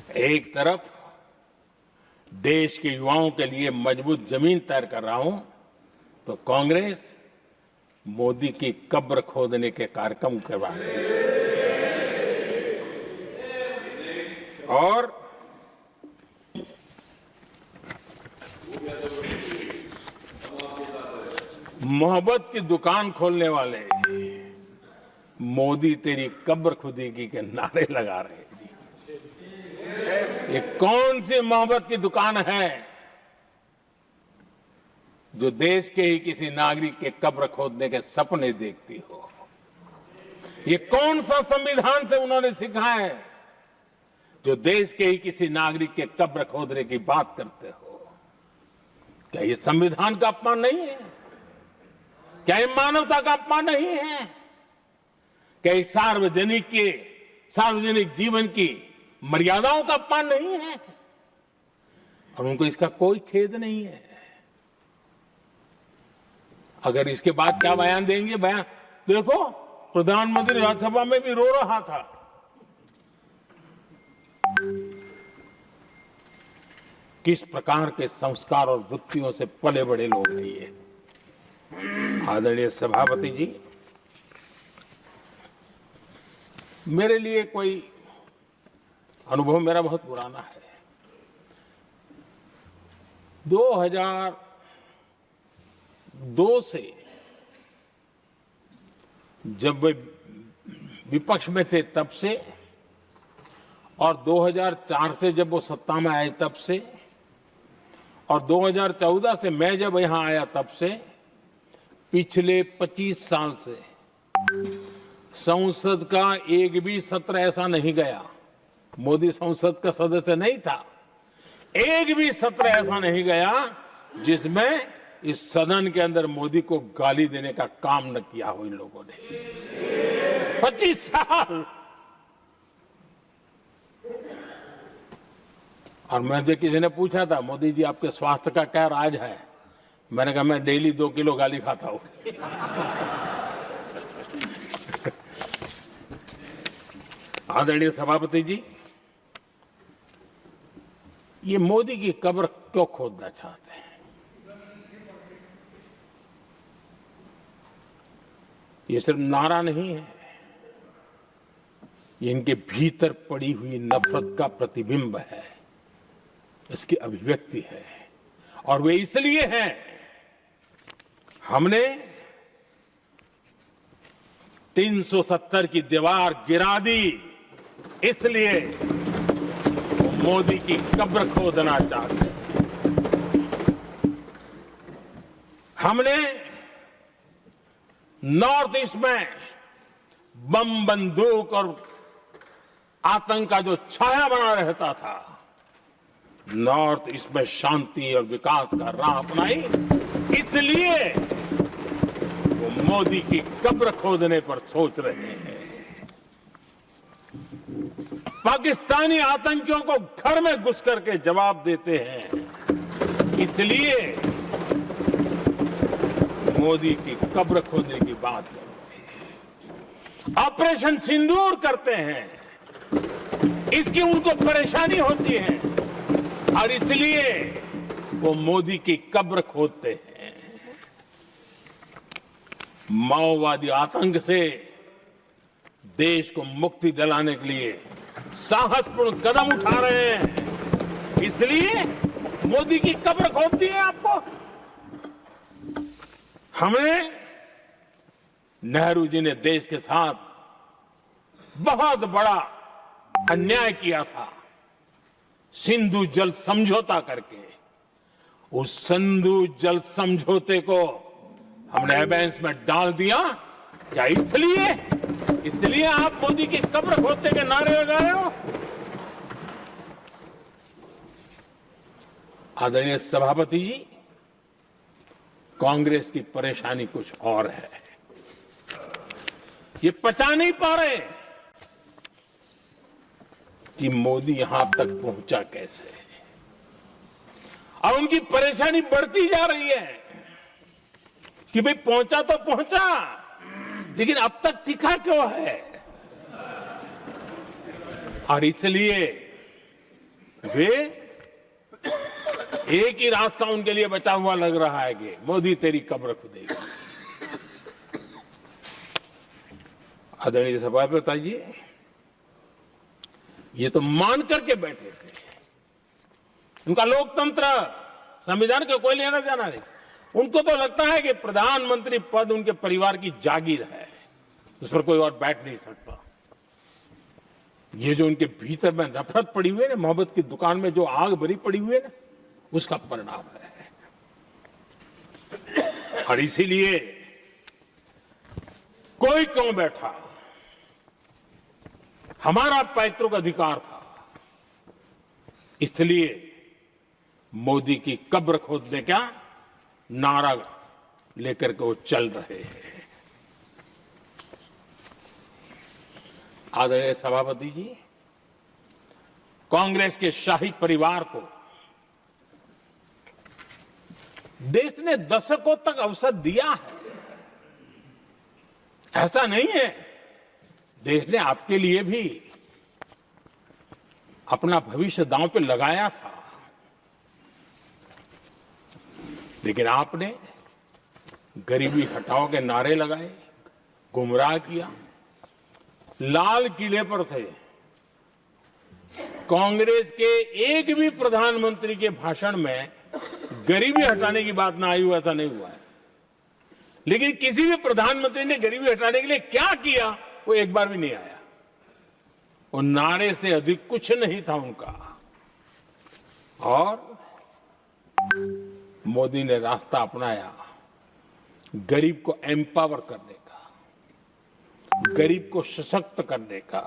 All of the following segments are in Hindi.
एक तरफ देश के युवाओं के लिए मजबूत जमीन तैयार कर रहा हूं, तो कांग्रेस मोदी की कब्र खोदने के कार्यक्रम करवा रही है। और मोहब्बत की दुकान खोलने वाले मोदी तेरी कब्र खुदेगी के नारे लगा रहे हैं जी। ये कौन सी मोहब्बत की दुकान है जो देश के ही किसी नागरिक के कब्र खोदने के सपने देखती हो? ये कौन सा संविधान से उन्होंने सीखा है जो देश के ही किसी नागरिक के कब्र खोदने की बात करते हो? क्या ये संविधान का अपमान नहीं है? क्या ये मानवता का अपमान नहीं है? क्या ये सार्वजनिक जीवन की मर्यादाओं का अपमान नहीं है? और उनको इसका कोई खेद नहीं है। अगर इसके बाद क्या बयान देंगे? बयान देखो, प्रधानमंत्री राज्यसभा में भी रो रहा था। किस प्रकार के संस्कार और वृत्तियों से पले बड़े लोग हैं ये। आदरणीय सभापति जी, मेरे लिए कोई अनुभव मेरा बहुत पुराना है। 2002 से जब वे विपक्ष में थे तब से, और 2004 से जब वो सत्ता में आए तब से, और 2014 से मैं जब यहां आया तब से, पिछले 25 साल से संसद का एक भी सत्र ऐसा नहीं गया, मोदी संसद का सदस्य नहीं था, एक भी सत्र ऐसा नहीं गया जिसमें इस सदन के अंदर मोदी को गाली देने का काम न किया हो इन लोगों ने। 25 साल। और मुझे किसी ने पूछा था, मोदी जी आपके स्वास्थ्य का क्या राज है? मैंने कहा, मैं डेली 2 किलो गाली खाता हूं। आदरणीय सभापति जी, ये मोदी की कब्र क्यों खोदना चाहते हैं? ये सिर्फ नारा नहीं है, ये इनके भीतर पड़ी हुई नफरत का प्रतिबिंब है, इसकी अभिव्यक्ति है। और वे इसलिए हैं, हमने 370 की दीवार गिरा दी, इसलिए वो मोदी की कब्र खोदना चाहते हैं। हमने नॉर्थ ईस्ट में बम, बंदूक और आतंक का जो छाया बना रहता था, नॉर्थ ईस्ट में शांति और विकास का राह अपनाई, इसलिए वो मोदी की कब्र खोदने पर सोच रहे हैं। पाकिस्तानी आतंकियों को घर में घुस करके जवाब देते हैं, इसलिए मोदी की कब्र खोदने की बात करते हैं। ऑपरेशन सिंदूर करते हैं, इसकी उनको परेशानी होती है और इसलिए वो मोदी की कब्र खोदते हैं। माओवादी आतंक से देश को मुक्ति दिलाने के लिए साहसपूर्ण कदम उठा रहे हैं, इसलिए मोदी की कब्र खोदती है आपको। हमने, नेहरू जी ने देश के साथ बहुत बड़ा अन्याय किया था, सिंधु जल समझौता करके। उस सिंधु जल समझौते को हमने एबेंस में डाल दिया। क्या इसलिए आप मोदी की कब्र खोदने के नारे लगा रहे हो? आदरणीय सभापति जी, कांग्रेस की परेशानी कुछ और है। ये पचा नहीं पा रहे कि मोदी यहां तक पहुंचा कैसे, और उनकी परेशानी बढ़ती जा रही है कि भाई पहुंचा तो पहुंचा, लेकिन अब तक टिका क्यों है? और इसलिए वे एक ही रास्ता उनके लिए बचा हुआ लग रहा है कि मोदी तेरी कब्र खुदेगी। आदरणीय सभापति जी, ये तो मान करके बैठे थे। उनका लोकतंत्र, संविधान का कोई लेना देना नहीं। उनको तो लगता है कि प्रधानमंत्री पद उनके परिवार की जागीर है, उस पर कोई और बैठ नहीं सकता। ये जो उनके भीतर में नफरत पड़ी हुई है ना, मोहब्बत की दुकान में जो आग भरी पड़ी हुई है ना, उसका परिणाम है। और इसीलिए कोई क्यों बैठा, हमारा पैतृक अधिकार था, इसलिए मोदी की कब्र खोदने का नारा लेकर के वो चल रहे हैं। आदरणीय सभापति जी, कांग्रेस के शाही परिवार को देश ने दशकों तक अवसर दिया है, ऐसा नहीं है। देश ने आपके लिए भी अपना भविष्य दांव पे लगाया था, लेकिन आपने गरीबी हटाओ के नारे लगाए, गुमराह किया। लाल किले पर से कांग्रेस के एक भी प्रधानमंत्री के भाषण में गरीबी हटाने की बात ना आई हो, ऐसा नहीं हुआ है। लेकिन किसी भी प्रधानमंत्री ने गरीबी हटाने के लिए क्या किया, वो एक बार भी नहीं आया। वो नारे से अधिक कुछ नहीं था उनका। और मोदी ने रास्ता अपनाया गरीब को एम्पावर करने का, गरीब को सशक्त करने का।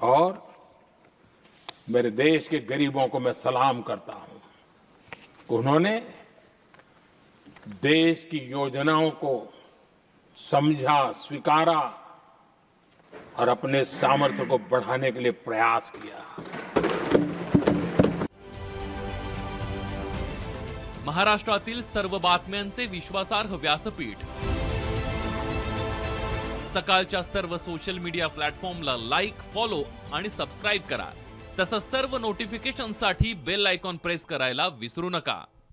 और मेरे देश के गरीबों को मैं सलाम करता हूं, उन्होंने देश की योजनाओं को समझा, स्वीकारा और अपने सामर्थ्य को बढ़ाने के लिए प्रयास किया। महाराष्ट्रातील सर्व बातम्यांचे विश्वासार्ह व्यासपीठ, सकाळच्या सर्व सोशल मीडिया प्लॅटफॉर्मला लाईक, फॉलो आणि सबस्क्राईब करा। तसंच सर्व नोटिफिकेशनसाठी बेल आयकॉन प्रेस करायला विसरू नका।